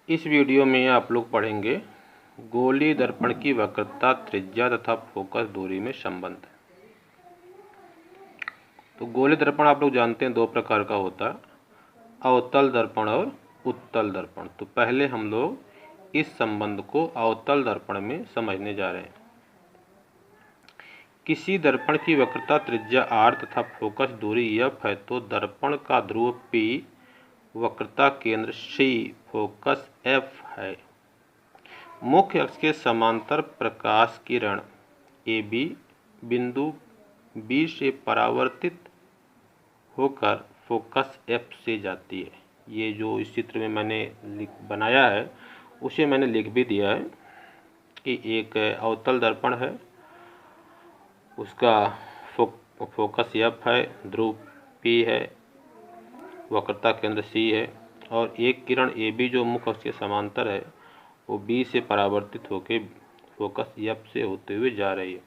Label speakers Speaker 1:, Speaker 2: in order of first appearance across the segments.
Speaker 1: इस वीडियो में आप लोग पढ़ेंगे गोलीय दर्पण की वक्रता, त्रिज्या तथा फोकस दूरी में संबंध। तो गोलीय दर्पण आप लोग जानते हैं दो प्रकार का होता है, अवतल दर्पण और उत्तल दर्पण। तो पहले हम लोग इस संबंध को अवतल दर्पण में समझने जा रहे हैं। किसी दर्पण की वक्रता त्रिज्या r तथा फोकस दूरी f है तो दर्पण का ध्रुव P, वक्रता केंद्र C, फोकस F है। मुख्य अक्ष के समांतर प्रकाश किरण AB बिंदु B से परावर्तित होकर फोकस F से जाती है। ये जो इस चित्र में मैंने बनाया है उसे मैंने लिख भी दिया है कि एक अवतल दर्पण है, उसका फोकस F है, ध्रुव P है, वक्रता केंद्र C है और एक किरण AB जो मुख्य अक्ष के समांतर है वो B से परावर्तित होकर फोकस F से होते हुए जा रही है।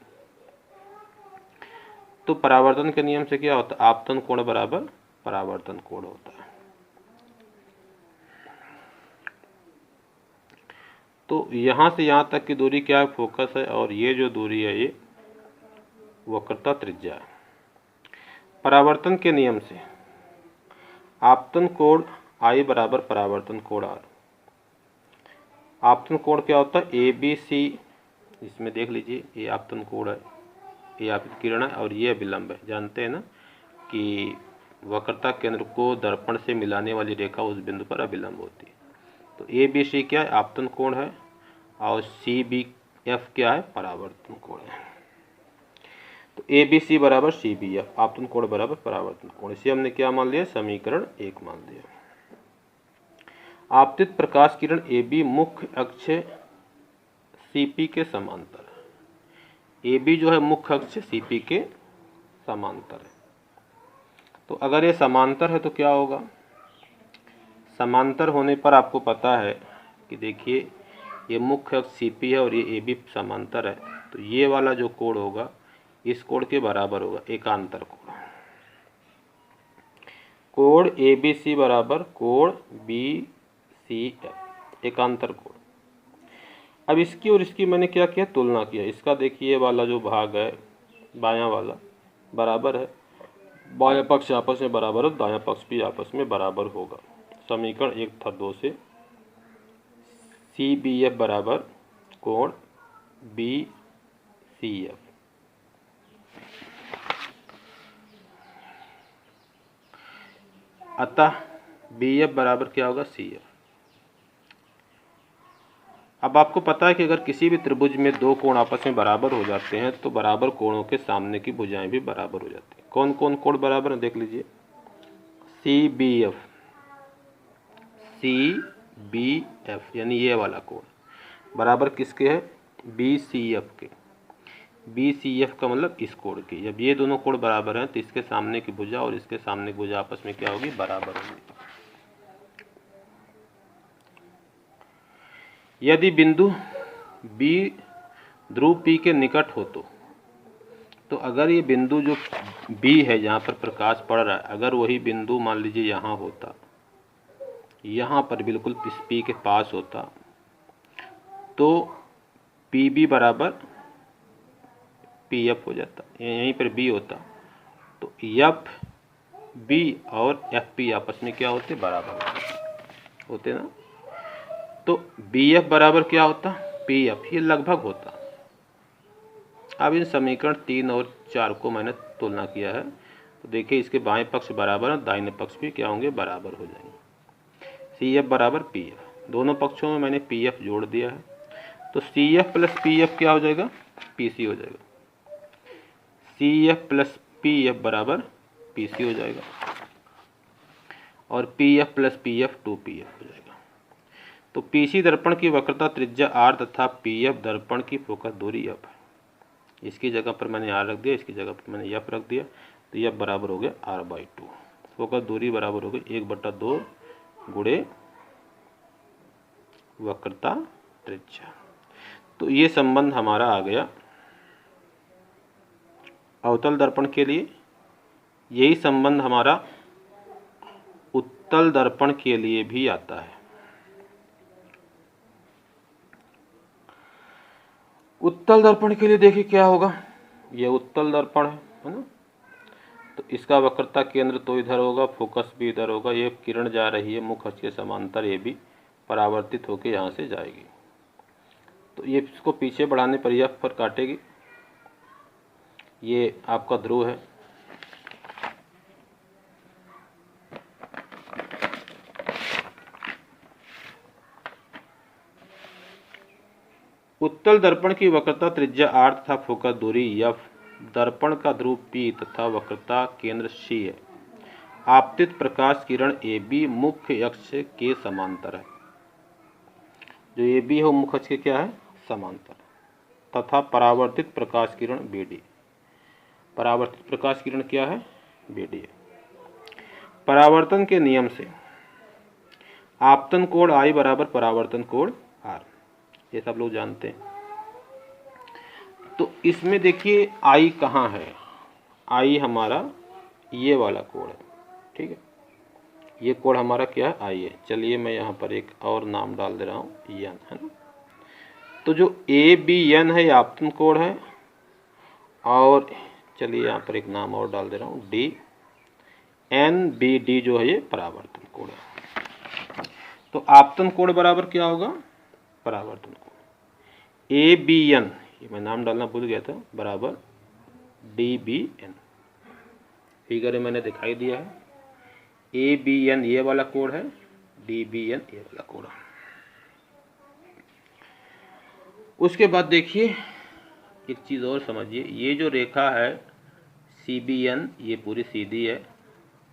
Speaker 1: तो परावर्तन के नियम से क्या होता है? आपतन कोण बराबर परावर्तन कोण होता है। तो यहाँ से यहाँ तक की दूरी क्या है? फोकस है, और ये जो दूरी है ये वक्रता त्रिज्या है। परावर्तन के नियम से आपतन कोण I बराबर परावर्तन कोण R। आपतन कोण क्या होता है? ABC, इसमें देख लीजिए ये आपतन कोण है, ये आपकी किरण है और ये विलंब है। जानते हैं ना कि वक्रता केंद्र को दर्पण से मिलाने वाली रेखा उस बिंदु पर अभिलंब होती है। तो ABC क्या है? आपतन कोण है, और CBF क्या है? परावर्तन कोण है। तो ABC बराबर CBF, आपतन कोण बराबर परावर्तन कोण। इसे हमने क्या मान लिया? समीकरण 1 मान लिया। आपतित प्रकाश किरण AB मुख्य अक्ष CP के समांतर है। AB जो है मुख्य अक्ष CP के समांतर है। तो अगर ये समांतर है तो क्या होगा? समांतर होने पर आपको पता है कि देखिए ये मुख्य अक्ष CP है और ये AB समांतर है, तो ये वाला जो कोण होगा इस कोण के बराबर होगा, एकांतर कोण। कोण ABC बराबर कोण BCF, एकांतर कोण। अब इसकी और इसकी मैंने क्या किया? तुलना किया। इसका देखिए वाला जो भाग है बायां वाला बराबर है, बायां पक्ष आपस में बराबर है, दायां पक्ष भी आपस में बराबर होगा। समीकरण 1 था 2 से CBF बराबर कोण BCF। अतः BF बराबर क्या होगा? CF। अब आपको पता है कि अगर किसी भी त्रिभुज में दो कोण आपस में बराबर हो जाते हैं तो बराबर कोणों के सामने की भुजाएं भी बराबर हो जाती हैं। कौन कौन कोण बराबर है देख लीजिए। CBF यानी ये वाला कोण बराबर किसके है? BCF के। BCF का मतलब इस कोण की। जब ये दोनों कोण बराबर हैं तो इसके सामने की भुजा और इसके सामने की भुजा आपस में क्या होगी? बराबर होगी। यदि बिंदु B ध्रुव P के निकट हो तो अगर ये बिंदु जो B है जहाँ पर प्रकाश पड़ रहा है, अगर वही बिंदु मान लीजिए यहाँ होता, यहाँ पर बिल्कुल P के पास होता, तो PB बराबर PF हो जाता। यहीं पर B होता तो FB और FP आपस में क्या होते? बराबर होते ना। तो BF बराबर क्या होता? PF। ये लगभग होता। अब इन समीकरण 3 और 4 को मैंने तुलना किया है तो देखिए इसके बाएं पक्ष बराबर है, दाहिने पक्ष भी क्या होंगे? बराबर हो जाएंगे। CF बराबर PF, दोनों पक्षों में मैंने PF जोड़ दिया है तो CF प्लस PF क्या हो जाएगा? PC हो जाएगा। CF प्लस PF बराबर PC हो जाएगा और PF प्लस PF 2PF हो जाएगा। तो PC दर्पण की वक्रता त्रिज्या R तथा PF दर्पण की फोकस दूरी F है। इसकी जगह पर मैंने R रख दिया, इसकी जगह पर मैंने F रख दिया, तो F बराबर हो गया R/2। फोकस दूरी बराबर हो गई 1/2 गुणे वक्रता त्रिज्या। तो ये संबंध हमारा आ गया अवतल दर्पण के लिए। यही संबंध हमारा उत्तल दर्पण के लिए भी आता है। उत्तल दर्पण के लिए देखिए क्या होगा, ये उत्तल दर्पण है ना। तो इसका वक्रता केंद्र तो इधर होगा, फोकस भी इधर होगा। ये किरण जा रही है मुख अक्ष के समांतर, ये भी परावर्तित होकर यहाँ से जाएगी। तो ये इसको पीछे बढ़ाने पर यह पर काटेगी। ये आपका ध्रुव है। उत्तल दर्पण की वक्रता त्रिज्या r तथा फोकस दूरी f, दर्पण का ध्रुव P तथा वक्रता केंद्र C है। आपतित प्रकाश किरण AB मुख्य अक्ष के समांतर है। जो AB है मुख्य अक्ष के क्या है, समांतर, तथा परावर्तित प्रकाश किरण BD। परावर्तित प्रकाश किरण क्या है, BD है। परावर्तन के नियम से आपतन कोण I बराबर परावर्तन कोण R, ये सब लोग जानते हैं। तो इसमें देखिए I कहाँ है, I हमारा ये वाला कोण है, ठीक है। ये कोण हमारा क्या है, I है। चलिए मैं यहाँ पर एक और नाम डाल दे रहा हूँ, N है ना। तो जो ABN है ये आपतन कोण है, और चलिए यहाँ पर एक नाम और डाल दे रहा हूँ, DNBD जो है ये परावर्तन कोण है। तो आपतन कोण बराबर क्या होगा, परावर्तन कोण। ABN, ये मैं नाम डालना भूल गया था, बराबर DBN। फिगर मैंने दिखाई दिया है। ABN ये वाला कोण है, DBN ये वाला कोण है। उसके बाद देखिए एक चीज़ और समझिए, ये जो रेखा है CBN ये पूरी सीधी है,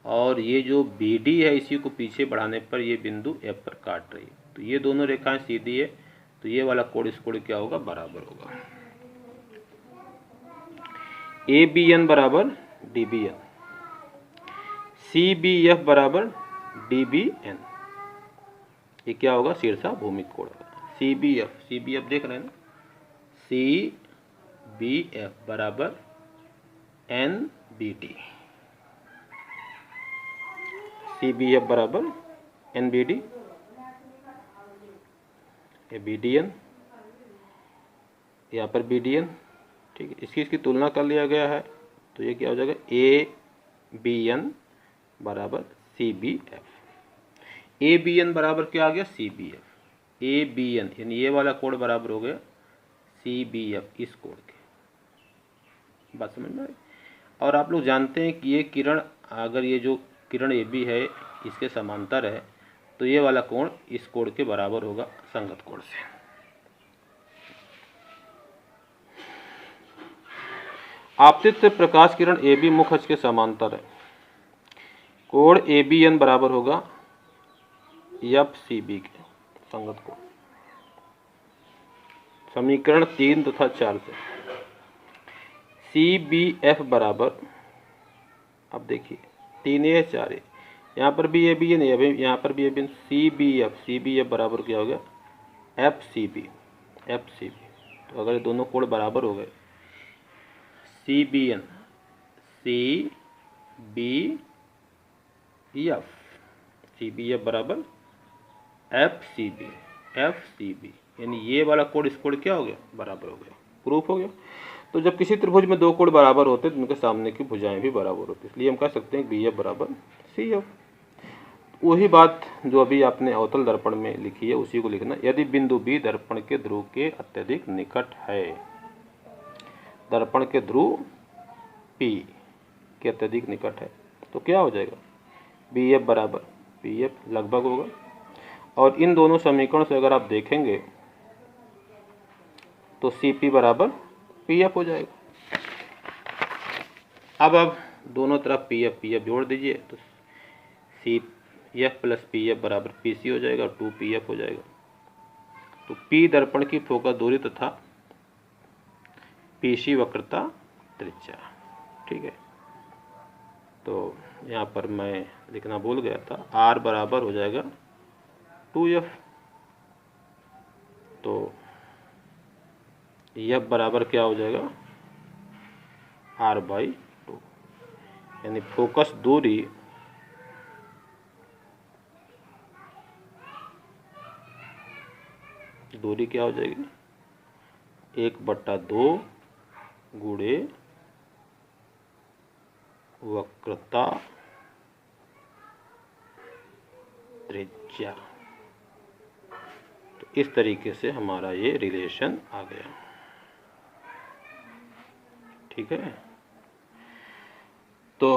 Speaker 1: और ये जो BD है इसी को पीछे बढ़ाने पर ये बिंदु F पर काट रही है। तो ये दोनों रेखाएं सीधी है, तो ये वाला कोण इस कोण क्या होगा, बराबर होगा। ABN बराबर DBN, CBF बराबर DBN, ये क्या होगा, शीर्षा भूमिक कोण होगा। CBF देख रहे हैं ना, CBF बराबर NBD, CBF बराबर NBD, ये BDN, यहाँ पर BDN, ठीक है। इसकी तुलना कर लिया गया है, तो ये क्या हो जाएगा, ABN बराबर CBF। ABN बराबर क्या आ गया, CBF। ABN यानी ये वाला कोण बराबर हो गया CBF, इस कोण के। बात समझ में आई। और आप लोग जानते हैं कि ये किरण, अगर ये जो किरण AB है इसके समांतर है, तो ये वाला कोण इस कोण के बराबर होगा संगत कोण से। आपतित प्रकाश किरण AB मुख्य अक्ष के समांतर है। कोण ABN बराबर होगा FCB के, संगत कोण। समीकरण 3 तथा 4 से CBF बराबर, अब देखिए 3A 4A, यहाँ पर भी ABN है, यहाँ पर भी ABN, CBF बराबर क्या हो गया, FCB। तो अगर ये दोनों कोण बराबर हो गए, CBN CBF बराबर FCB, यानी ये वाला कोण इस कोण क्या हो गया, बराबर हो गया। प्रूफ हो गया। तो जब किसी त्रिभुज में दो कोण बराबर होते हैं तो उनके सामने की भुजाएं भी बराबर होती है, इसलिए हम कह सकते हैं BF बराबर CF। वही बात जो अभी आपने अवतल दर्पण में लिखी है उसी को लिखना। यदि बिंदु B दर्पण के ध्रुव के अत्यधिक निकट है, दर्पण के ध्रुव P के अत्यधिक निकट है, तो क्या हो जाएगा, BF बराबर PF लगभग होगा। और इन दोनों समीकरण से अगर आप देखेंगे तो CP बराबर PF हो जाएगा। अब दोनों तरफ PF जोड़ दीजिए, तो CF प्लस PF बराबर PC हो जाएगा, 2PF हो जाएगा। तो P दर्पण की फोकस दूरी तथा PC वक्रता त्रिज्या, ठीक है। तो यहाँ पर मैं लिखना भूल गया था, R बराबर हो जाएगा 2F। तो F बराबर क्या हो जाएगा, R/2, यानी फोकस दूरी क्या हो जाएगी, 1/2 गुणे वक्रता त्रिज्या। तो इस तरीके से हमारा ये रिलेशन आ गया। ठीक है, तो